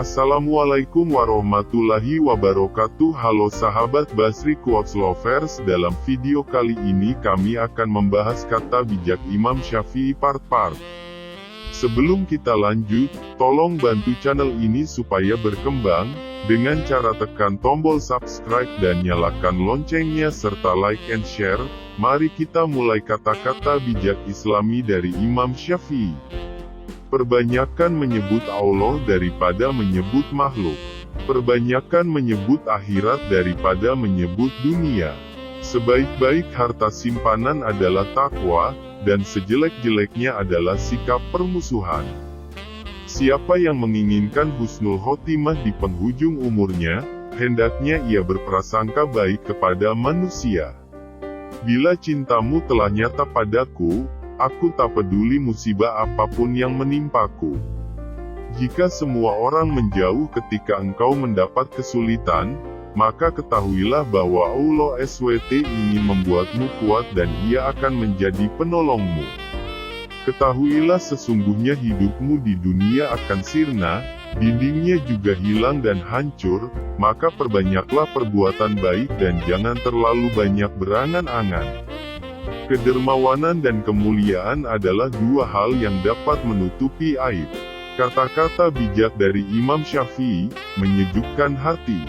Assalamualaikum warahmatullahi wabarakatuh. Halo sahabat Basri Quotes Lovers, dalam video kali ini kami akan membahas kata bijak Imam Syafi'i part-part. Sebelum kita lanjut, tolong bantu channel ini supaya berkembang, dengan cara tekan tombol subscribe dan nyalakan loncengnya serta like and share. Mari kita mulai kata-kata bijak Islami dari Imam Syafi'i. Perbanyakan menyebut Allah daripada menyebut makhluk. Perbanyakan menyebut akhirat daripada menyebut dunia. Sebaik-baik harta simpanan adalah takwa, dan sejelek-jeleknya adalah sikap permusuhan. Siapa yang menginginkan husnul khotimah di penghujung umurnya, hendaknya ia berprasangka baik kepada manusia. Bila cintamu telah nyata padaku, aku tak peduli musibah apapun yang menimpaku. Jika semua orang menjauh ketika engkau mendapat kesulitan, maka ketahuilah bahwa Allah SWT ingin membuatmu kuat dan Ia akan menjadi penolongmu. Ketahuilah sesungguhnya hidupmu di dunia akan sirna, dindingnya juga hilang dan hancur, maka perbanyaklah perbuatan baik dan jangan terlalu banyak berangan-angan. Kedermawanan dan kemuliaan adalah dua hal yang dapat menutupi aib. Kata-kata bijak dari Imam Syafi'i menyejukkan hati.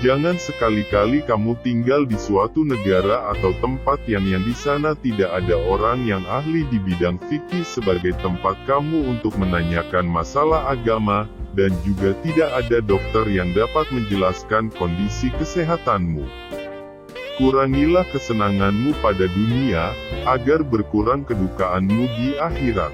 Jangan sekali-kali kamu tinggal di suatu negara atau tempat yang di sana tidak ada orang yang ahli di bidang fikih sebagai tempat kamu untuk menanyakan masalah agama, dan juga tidak ada dokter yang dapat menjelaskan kondisi kesehatanmu. Kurangilah kesenanganmu pada dunia, agar berkurang kedukaanmu di akhirat.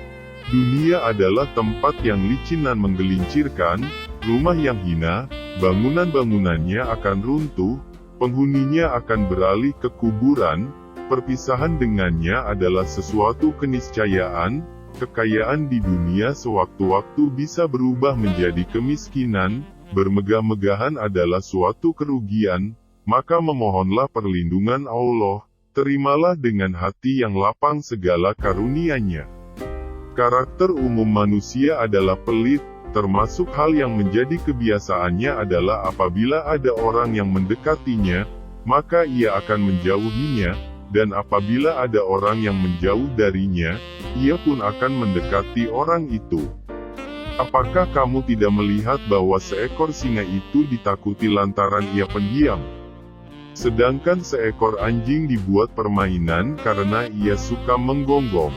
Dunia adalah tempat yang licin dan menggelincirkan, rumah yang hina, bangunan-bangunannya akan runtuh, penghuninya akan beralih ke kuburan, perpisahan dengannya adalah sesuatu keniscayaan, kekayaan di dunia sewaktu-waktu bisa berubah menjadi kemiskinan, bermegah-megahan adalah suatu kerugian. Maka memohonlah perlindungan Allah, terimalah dengan hati yang lapang segala karunia-Nya. Karakter umum manusia adalah pelit, termasuk hal yang menjadi kebiasaannya adalah apabila ada orang yang mendekatinya, maka ia akan menjauhinya, dan apabila ada orang yang menjauh darinya, ia pun akan mendekati orang itu. Apakah kamu tidak melihat bahwa seekor singa itu ditakuti lantaran ia pendiam? Sedangkan seekor anjing dibuat permainan karena ia suka menggonggong.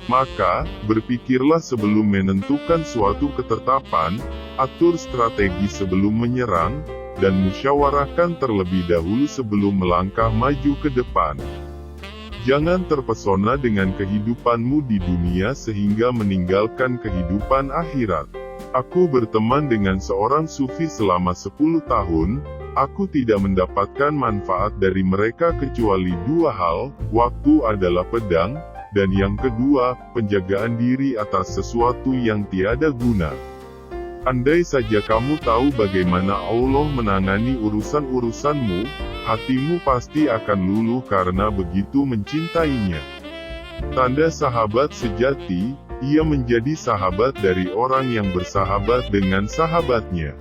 Maka, berpikirlah sebelum menentukan suatu ketetapan, atur strategi sebelum menyerang, dan musyawarahkan terlebih dahulu sebelum melangkah maju ke depan. Jangan terpesona dengan kehidupanmu di dunia sehingga meninggalkan kehidupan akhirat. Aku berteman dengan seorang sufi selama 10 tahun, aku tidak mendapatkan manfaat dari mereka kecuali dua hal, waktu adalah pedang, dan yang kedua, penjagaan diri atas sesuatu yang tiada guna. Andai saja kamu tahu bagaimana Allah menangani urusan-urusanmu, hatimu pasti akan luluh karena begitu mencintainya. Tanda sahabat sejati, ia menjadi sahabat dari orang yang bersahabat dengan sahabatnya.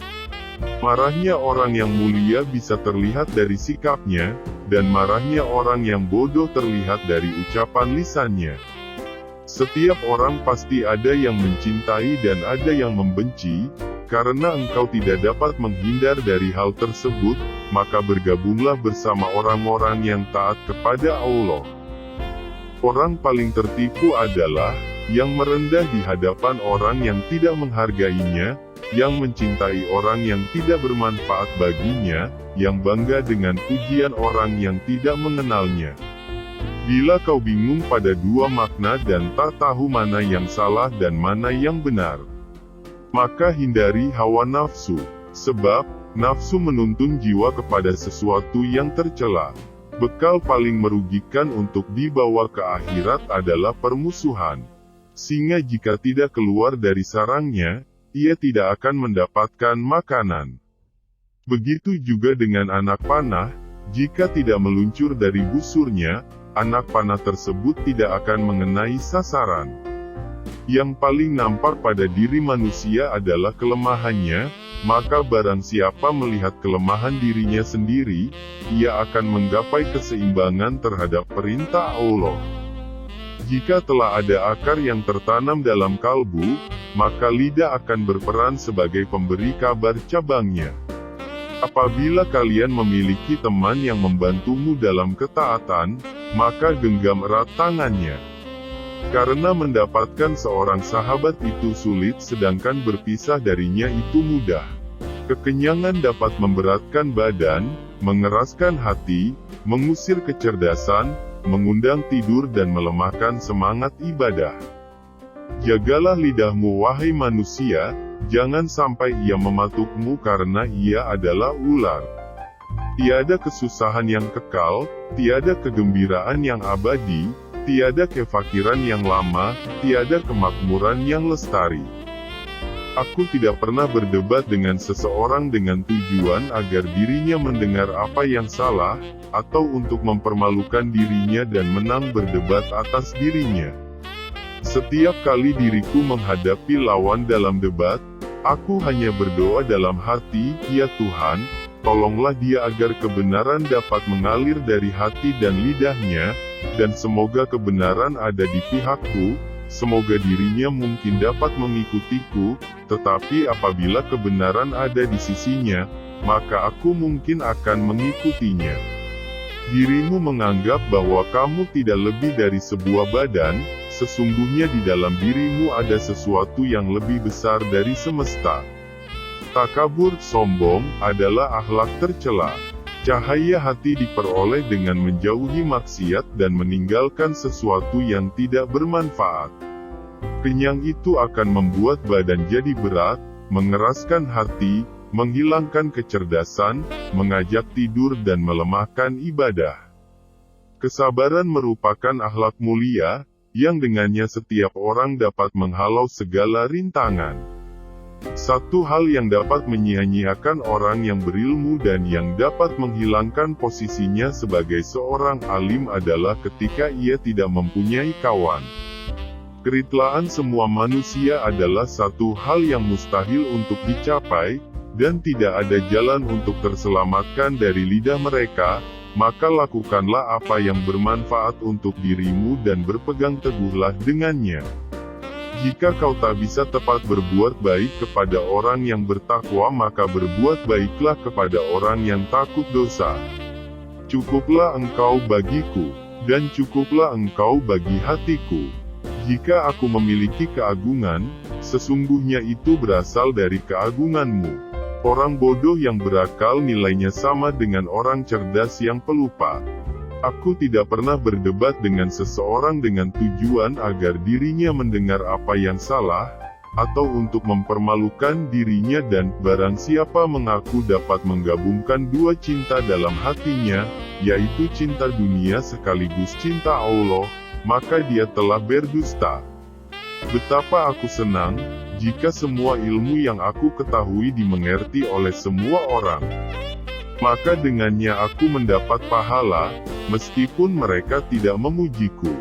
Marahnya orang yang mulia bisa terlihat dari sikapnya, dan marahnya orang yang bodoh terlihat dari ucapan lisannya. Setiap orang pasti ada yang mencintai dan ada yang membenci, karena engkau tidak dapat menghindar dari hal tersebut, maka bergabunglah bersama orang-orang yang taat kepada Allah. Orang paling tertipu adalah yang merendah di hadapan orang yang tidak menghargainya, yang mencintai orang yang tidak bermanfaat baginya, yang bangga dengan pujian orang yang tidak mengenalnya. Bila kau bingung pada dua makna dan tak tahu mana yang salah dan mana yang benar, maka hindari hawa nafsu, sebab nafsu menuntun jiwa kepada sesuatu yang tercela. Bekal paling merugikan untuk dibawa ke akhirat adalah permusuhan. Singa jika tidak keluar dari sarangnya, ia tidak akan mendapatkan makanan. Begitu juga dengan anak panah, jika tidak meluncur dari busurnya, anak panah tersebut tidak akan mengenai sasaran. Yang paling nampak pada diri manusia adalah kelemahannya, maka barang siapa melihat kelemahan dirinya sendiri, ia akan menggapai keseimbangan terhadap perintah Allah. Jika telah ada akar yang tertanam dalam kalbu, maka lidah akan berperan sebagai pemberi kabar cabangnya. Apabila kalian memiliki teman yang membantumu dalam ketaatan, maka genggam erat tangannya. Karena mendapatkan seorang sahabat itu sulit sedangkan berpisah darinya itu mudah. Kekenyangan dapat memberatkan badan, mengeraskan hati, mengusir kecerdasan, mengundang tidur dan melemahkan semangat ibadah. Jagalah lidahmu wahai manusia, jangan sampai ia mematukmu karena ia adalah ular. Tiada kesusahan yang kekal, tiada kegembiraan yang abadi, tiada kefakiran yang lama, tiada kemakmuran yang lestari. Aku tidak pernah berdebat dengan seseorang dengan tujuan agar dirinya mendengar apa yang salah, atau untuk mempermalukan dirinya dan menang berdebat atas dirinya. Setiap kali diriku menghadapi lawan dalam debat, aku hanya berdoa dalam hati, "Ya Tuhan, tolonglah dia agar kebenaran dapat mengalir dari hati dan lidahnya, dan semoga kebenaran ada di pihakku, semoga dirinya mungkin dapat mengikutiku, tetapi apabila kebenaran ada di sisinya, maka aku mungkin akan mengikutinya." Dirimu menganggap bahwa kamu tidak lebih dari sebuah badan, sesungguhnya di dalam dirimu ada sesuatu yang lebih besar dari semesta. Takabur, sombong, adalah akhlak tercela. Cahaya hati diperoleh dengan menjauhi maksiat dan meninggalkan sesuatu yang tidak bermanfaat. Kenyang itu akan membuat badan jadi berat, mengeraskan hati, menghilangkan kecerdasan, mengajak tidur dan melemahkan ibadah. Kesabaran merupakan akhlak mulia, yang dengannya setiap orang dapat menghalau segala rintangan. Satu hal yang dapat menyia-nyiakan orang yang berilmu dan yang dapat menghilangkan posisinya sebagai seorang alim adalah ketika ia tidak mempunyai kawan. Keritlaan semua manusia adalah satu hal yang mustahil untuk dicapai, dan tidak ada jalan untuk terselamatkan dari lidah mereka, maka lakukanlah apa yang bermanfaat untuk dirimu dan berpegang teguhlah dengannya. Jika kau tak bisa tepat berbuat baik kepada orang yang bertakwa, maka berbuat baiklah kepada orang yang takut dosa. Cukuplah engkau bagiku, dan cukuplah engkau bagi hatiku. Jika aku memiliki keagungan, sesungguhnya itu berasal dari keagunganmu. Orang bodoh yang berakal nilainya sama dengan orang cerdas yang pelupa. Aku tidak pernah berdebat dengan seseorang dengan tujuan agar dirinya mendengar apa yang salah, atau untuk mempermalukan dirinya, dan barang siapa mengaku dapat menggabungkan dua cinta dalam hatinya, yaitu cinta dunia sekaligus cinta Allah, maka dia telah berdusta. Betapa aku senang, jika semua ilmu yang aku ketahui dimengerti oleh semua orang. Maka dengannya aku mendapat pahala, meskipun mereka tidak memujiku.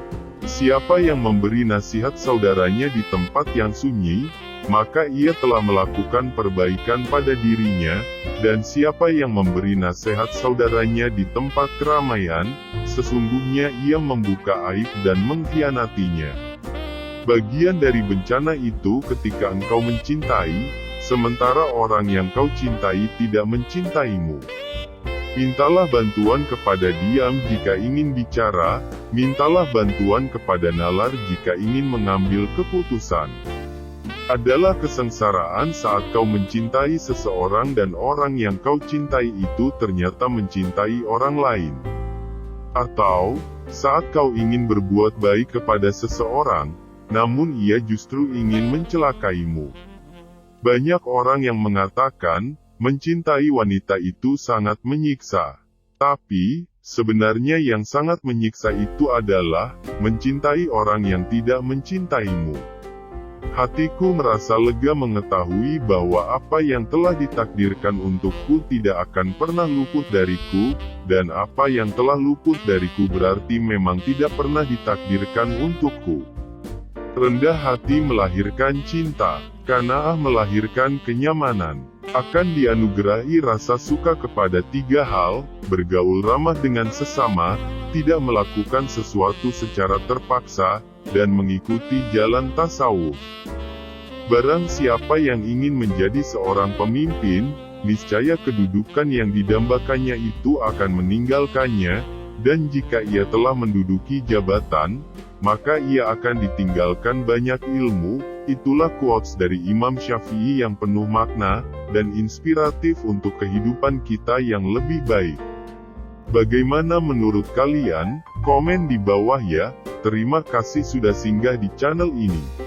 Siapa yang memberi nasihat saudaranya di tempat yang sunyi, maka ia telah melakukan perbaikan pada dirinya, dan siapa yang memberi nasihat saudaranya di tempat keramaian, sesungguhnya ia membuka aib dan mengkhianatinya. Bagian dari bencana itu ketika engkau mencintai, sementara orang yang kau cintai tidak mencintaimu. Mintalah bantuan kepada diam jika ingin bicara, mintalah bantuan kepada nalar jika ingin mengambil keputusan. Adalah kesengsaraan saat kau mencintai seseorang dan orang yang kau cintai itu ternyata mencintai orang lain. Atau, saat kau ingin berbuat baik kepada seseorang, namun ia justru ingin mencelakaimu. Banyak orang yang mengatakan, mencintai wanita itu sangat menyiksa. Tapi, sebenarnya yang sangat menyiksa itu adalah, mencintai orang yang tidak mencintaimu. Hatiku merasa lega mengetahui bahwa apa yang telah ditakdirkan untukku tidak akan pernah luput dariku, dan apa yang telah luput dariku berarti memang tidak pernah ditakdirkan untukku. Rendah hati melahirkan cinta, qanaah melahirkan kenyamanan. akan dianugerahi rasa suka kepada 3 hal, bergaul ramah dengan sesama, tidak melakukan sesuatu secara terpaksa, dan mengikuti jalan tasawuf. Barang siapa yang ingin menjadi seorang pemimpin, niscaya kedudukan yang didambakannya itu akan meninggalkannya, dan jika ia telah menduduki jabatan, maka ia akan ditinggalkan banyak ilmu. Itulah quotes dari Imam Syafi'i yang penuh makna, dan inspiratif untuk kehidupan kita yang lebih baik. Bagaimana menurut kalian? Komen di bawah ya. Terima kasih sudah singgah di channel ini.